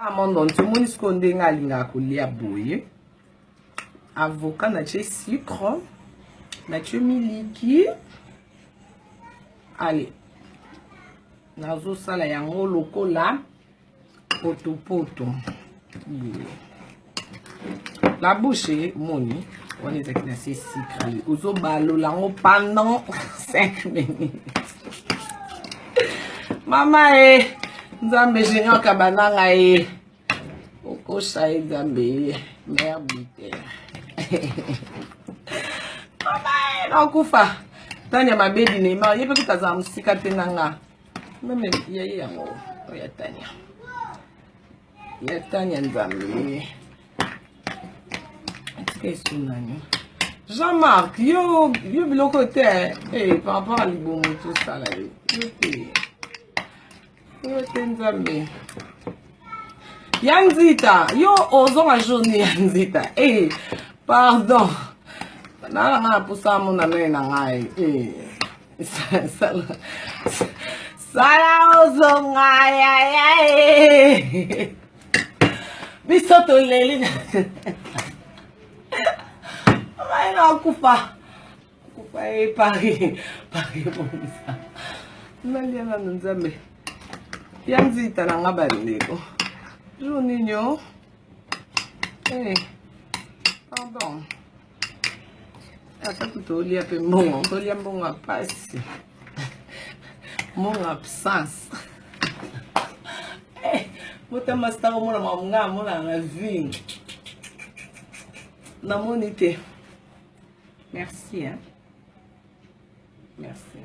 Amandon, tout le monde se connaît ngalinga kolia boye. Avocat na tche sucre, na tche miliki. Allez. Nazo sala yango lokola poto poto. La bouche moni, on est avec assez sucre. Ozo balo lango pendant 5 minutes. Mama Nzambe génial kabananga Oko Shai Nzambe mère bite. Mama nakufa. Tanya mabedi ne ma yepe kutaza musika tenanga. Meme yaye yango oya Tanya. Ya Tanya Nzambe. Qu'est-ce nani? Jean-Marc, yo biloko te par rapport à libomo tout ça là. Yo Nzambe. Yanzita, yo ozonga journée Yanzita. Pardon. Na pusa mo na ngai. Sala ozonga ya. Bisoto leli. Ai não culpa. Culpa Paris bonisa. Naliana Nzambe. Yanzita na ngabaleko. Juninho. Pardon. Ata kutolia pe mongo, tolia mongo passe. Mongo absence. Bota mastaro mona mamunga mona na vie. Na monité. Merci, hein. Merci.